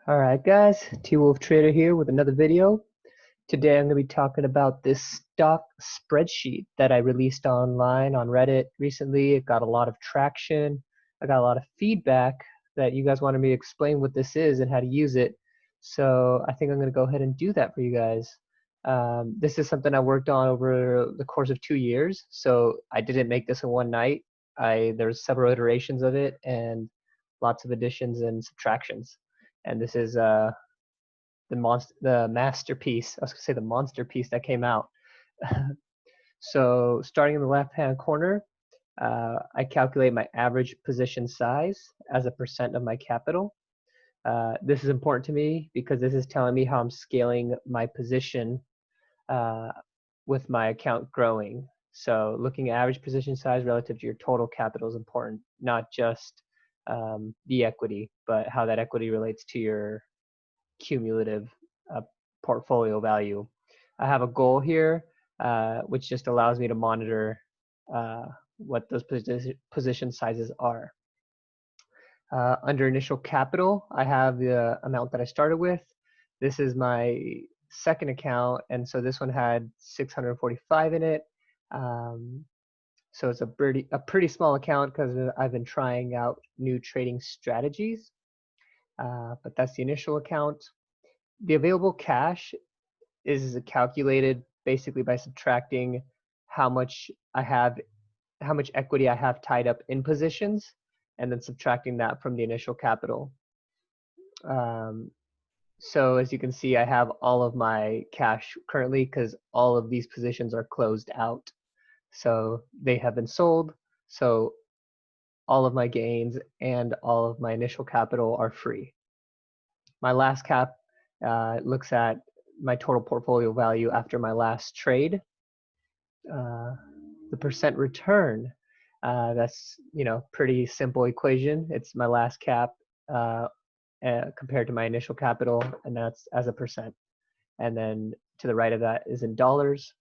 Alright guys, T-Wolf Trader here with another video. Today I'm going to be talking about this stock spreadsheet that I released online on Reddit recently. It got a lot of traction. I got a lot of feedback that you guys wanted me to explain what this is and how to use it. So I think I'm going to go ahead and do that for you guys. This is something I worked on over the course of 2 years. So I didn't make this in one night. There's several iterations of it and lots of additions and subtractions. And this is the masterpiece. I was gonna say the monster piece that came out. So starting in the left-hand corner, I calculate my average position size as a percent of my capital. This is important to me because this is telling me how I'm scaling my position with my account growing. So looking at average position size relative to your total capital is important, not just the equity, but how that equity relates to your cumulative portfolio value. I have a goal here, which just allows me to monitor what those position sizes are. Under initial capital, I have the amount that I started with. This is my second account, and so this one had 645 in it. So it's a pretty small account because I've been trying out new trading strategies. But that's the initial account. The available cash is calculated basically by subtracting how much equity I have tied up in positions, and then subtracting that from the initial capital. So as you can see, I have all of my cash currently because all of these positions are closed out. So they have been sold. So all of my gains and all of my initial capital are free. My last cap looks at my total portfolio value after my last trade. The percent return, that's pretty simple equation. It's my last cap compared to my initial capital, and that's as a percent. And then to the right of that is in dollars.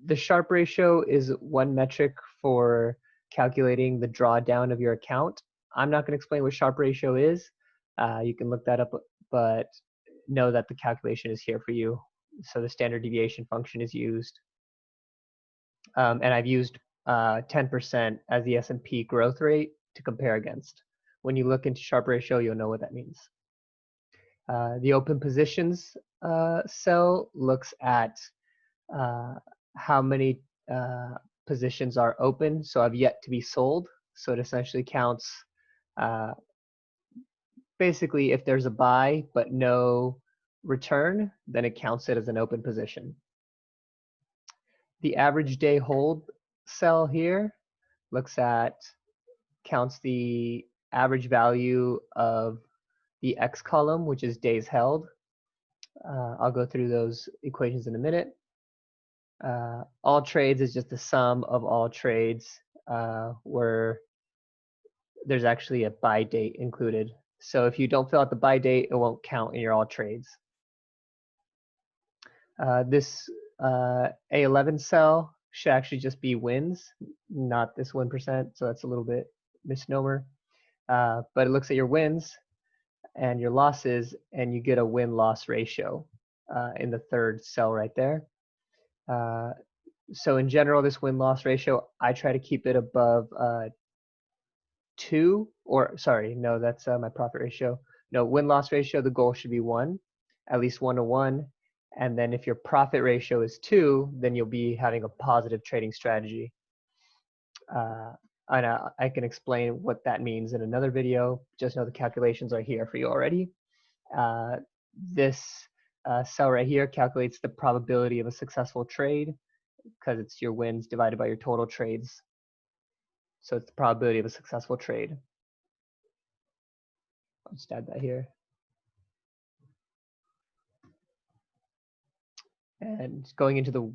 The Sharpe ratio is one metric for calculating the drawdown of your account. I'm not going to explain what Sharpe ratio is. You can look that up, but know that the calculation is here for you. So the standard deviation function is used. And I've used 10% as the S&P growth rate to compare against. When you look into Sharpe ratio, you'll know what that means. The open positions cell looks at how many positions are open, so I've yet to be sold. So it essentially counts basically if there's a buy but no return, then it counts it as an open position. The average day hold cell here counts the average value of the X column, which is days held. I'll go through those equations in a minute. All trades is just the sum of all trades where there's actually a buy date included. So if you don't fill out the buy date, it won't count in your all trades. This A11 cell should actually just be wins, not this 1%, so that's a little bit misnomer. But it looks at your wins and your losses, and you get a win-loss ratio in the third cell right there. So in general, this win-loss ratio, I try to keep it above 2, or sorry, no, that's my profit ratio. No, win-loss ratio, the goal should be 1, at least 1 to 1. And then if your profit ratio is 2, then you'll be having a positive trading strategy. And I can explain what that means in another video. Just know the calculations are here for you already. This cell right here calculates the probability of a successful trade because it's your wins divided by your total trades. So it's the probability of a successful trade. I'll just add that here. And going into the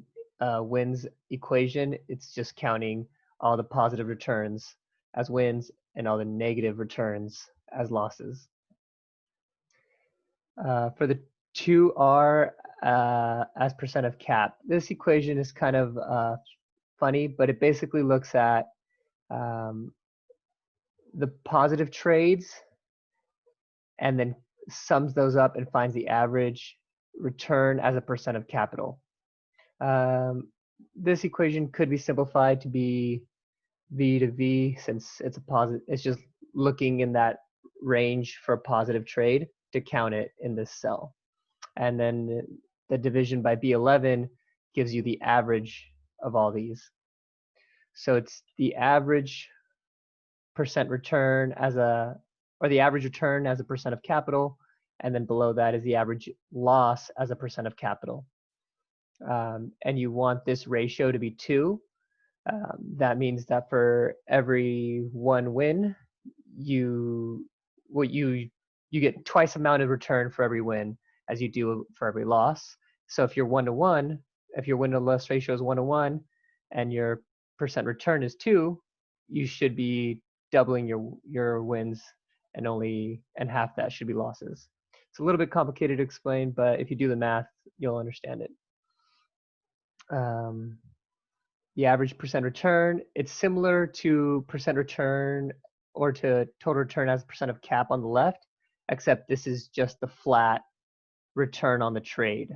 wins equation, it's just counting all the positive returns as wins and all the negative returns as losses. For the 2R as percent of cap, this equation is kind of funny, but it basically looks at the positive trades and then sums those up and finds the average return as a percent of capital. This equation could be simplified to be V to V, since it's a positive. It's just looking in that range for a positive trade to count it in this cell. And then the division by B11 gives you the average of all these. So it's the average percent return as a, or the average return as a percent of capital, and then below that is the average loss as a percent of capital. And you want this ratio to be 2. That means that for every 1 win, you get twice amount of return for every win as you do for every loss. So if you're 1-to-1, if your win to loss ratio is 1-to-1, and your percent return is 2, you should be doubling your wins, and half that should be losses. It's a little bit complicated to explain, but if you do the math, you'll understand it. The average percent return, it's similar to percent return or to total return as a percent of cap on the left, except this is just the flat return on the trade.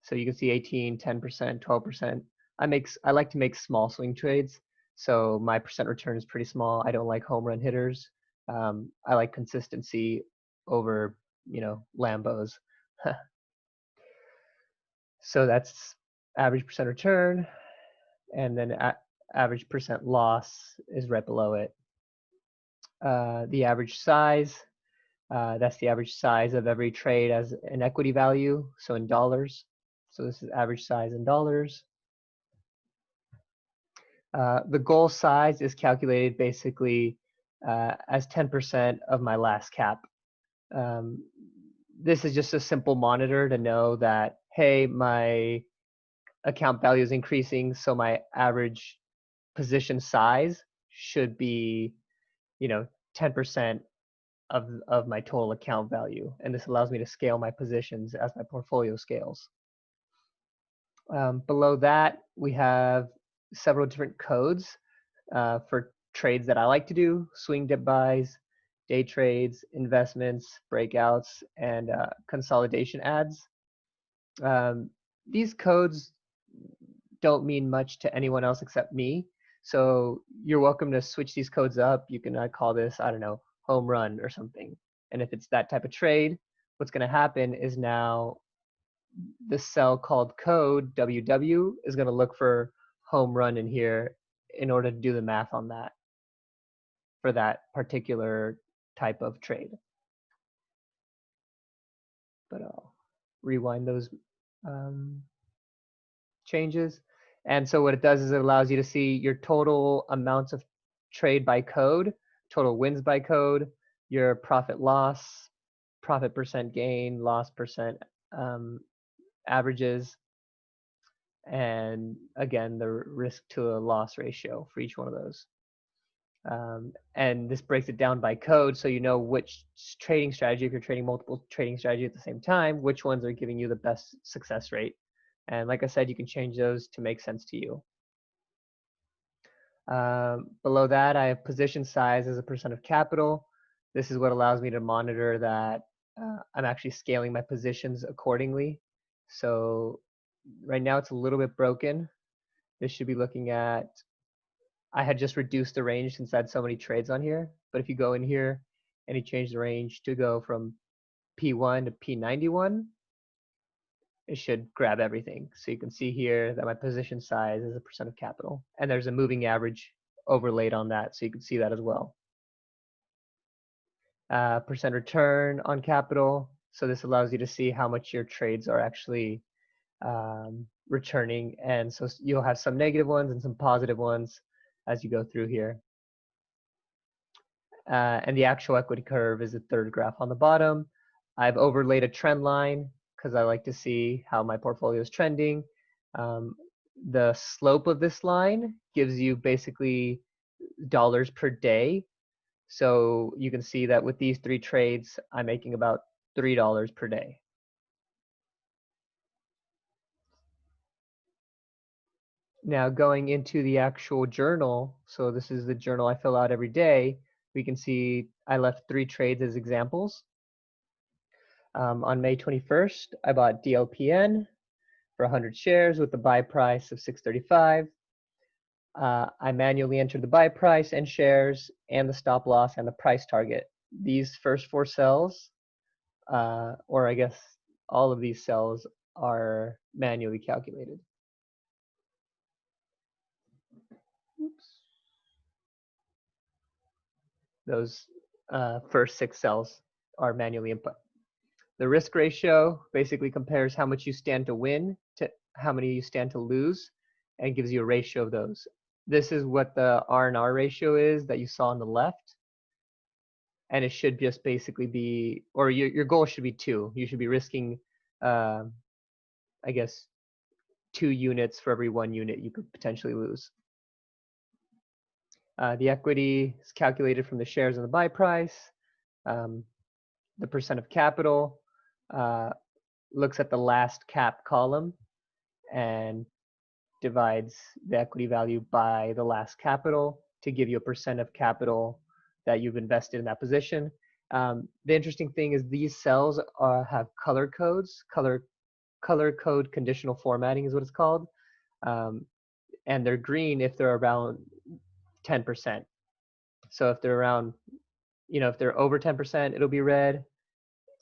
So you can see 18, 10%, 12%. I like to make small swing trades, so my percent return is pretty small. I don't like home run hitters. I like consistency over, Lambos. So that's average percent return, and then average percent loss is right below it. The average size, that's the average size of every trade as an equity value, so in dollars. So this is average size in dollars. The goal size is calculated basically as 10% of my last cap. This is just a simple monitor to know that, hey, my account value is increasing, so my average position size should be, 10% of my total account value. And this allows me to scale my positions as my portfolio scales. Below that, we have several different codes for trades that I like to do: swing dip buys, day trades, investments, breakouts, and consolidation adds. These codes don't mean much to anyone else except me, so you're welcome to switch these codes up. You can call this, I don't know, home run or something. And if it's that type of trade, what's going to happen is now this cell called code WW is going to look for home run in here in order to do the math on that for that particular type of trade. But I'll rewind those changes. And so what it does is it allows you to see your total amounts of trade by code, total wins by code, your profit loss, profit percent gain, loss percent averages, and again, the risk to a loss ratio for each one of those. And this breaks it down by code, so you know which trading strategy, if you're trading multiple trading strategies at the same time, which ones are giving you the best success rate. And like I said, you can change those to make sense to you. Below that, I have position size as a percent of capital. This is what allows me to monitor that I'm actually scaling my positions accordingly. So right now it's a little bit broken. This should be looking at, I had just reduced the range since I had so many trades on here. But if you go in here and you change the range to go from P1 to P91, it should grab everything. So you can see here that my position size is a percent of capital. And there's a moving average overlaid on that, so you can see that as well. Percent return on capital. So this allows you to see how much your trades are actually returning. And so you'll have some negative ones and some positive ones as you go through here. And the actual equity curve is the third graph on the bottom. I've overlaid a trend line because I like to see how my portfolio is trending. The slope of this line gives you basically dollars per day. So you can see that with these 3 trades, I'm making about $3 per day. Now going into the actual journal, so this is the journal I fill out every day, we can see I left 3 trades as examples. On May 21st, I bought DLPN for 100 shares with the buy price of $6.35. I manually entered the buy price and shares and the stop loss and the price target. These first 4 cells, or I guess all of these cells, are manually calculated. Oops. Those first 6 cells are manually input. The risk ratio basically compares how much you stand to win to how many you stand to lose, and gives you a ratio of those. This is what the R&R ratio is that you saw on the left. And it should just basically be, or your goal should be 2. You should be risking, I guess, 2 units for every 1 unit you could potentially lose. The equity is calculated from the shares and the buy price. The percent of capital looks at the last cap column and divides the equity value by the last capital to give you a percent of capital that you've invested in that position. The interesting thing is these cells have color codes. Color code conditional formatting is what it's called. And they're green if they're around 10%. So if they're around, if they're over 10%, it'll be red.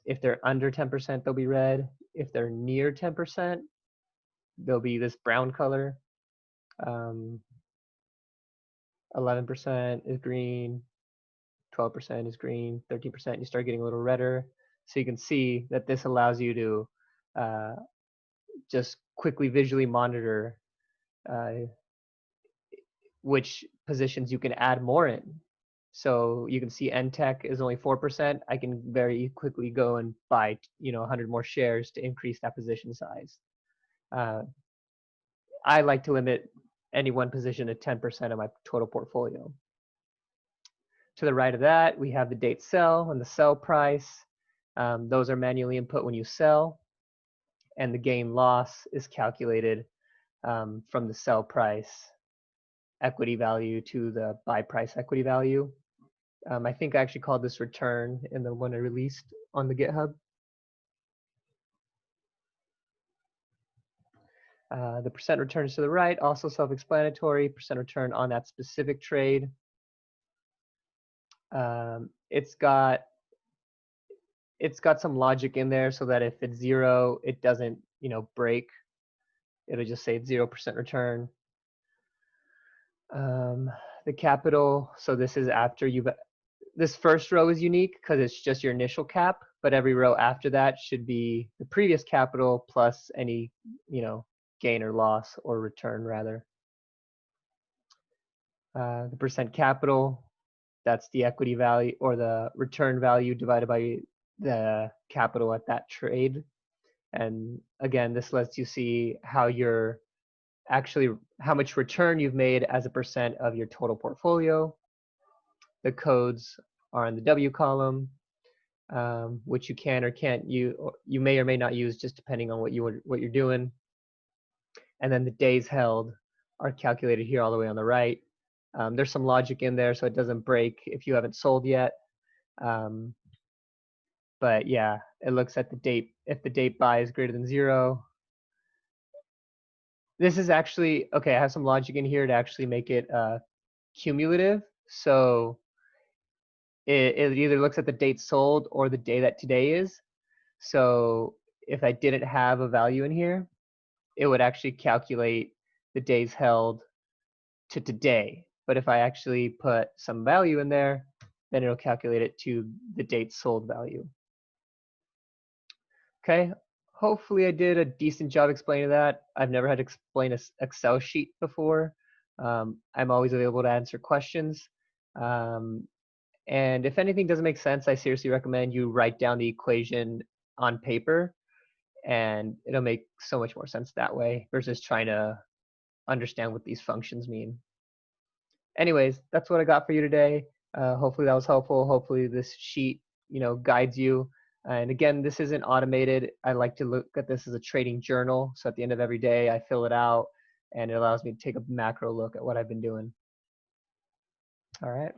If they're under 10%, they'll be red. If they're near 10%, they'll be this brown color. 11% is green, 12% is green, 13% you start getting a little redder. So you can see that this allows you to just quickly visually monitor which positions you can add more in. So you can see NTech is only 4%. I can very quickly go and buy 100 more shares to increase that position size. I like to limit any one position to 10% of my total portfolio. To the right of that, we have the date sell and the sell price. Those are manually input when you sell. And the gain loss is calculated from the sell price equity value to the buy price equity value. I think I actually called this return in the one I released on the GitHub. The percent returns to the right, also self-explanatory, percent return on that specific trade. It's got some logic in there so that if it's 0, it doesn't, break. It'll just say it's 0% return. The capital, so this is after this first row is unique because it's just your initial cap, but every row after that should be the previous capital plus any, gain or loss or return rather. The percent capital, that's the equity value or the return value divided by the capital at that trade. And again, this lets you see how much return you've made as a percent of your total portfolio. The codes are in the W column, which you can or can't use, or you may or may not use just depending on what you're doing. And then the days held are calculated here all the way on the right. There's some logic in there so it doesn't break if you haven't sold yet. But yeah, it looks at the date. If the date buy is greater than 0, this is actually, okay, I have some logic in here to actually make it cumulative. So it either looks at the date sold or the day that today is. So if I didn't have a value in here, it would actually calculate the days held to today. But if I actually put some value in there, then it'll calculate it to the date sold value. Okay, hopefully I did a decent job explaining that. I've never had to explain an Excel sheet before. I'm always available to answer questions. And if anything doesn't make sense, I seriously recommend you write down the equation on paper, and it'll make so much more sense that way versus trying to understand what these functions mean. Anyways, that's what I got for you today. Hopefully that was helpful. Hopefully this sheet, guides you. And again, this isn't automated. I like to look at this as a trading journal. So at the end of every day, I fill it out, and it allows me to take a macro look at what I've been doing. All right.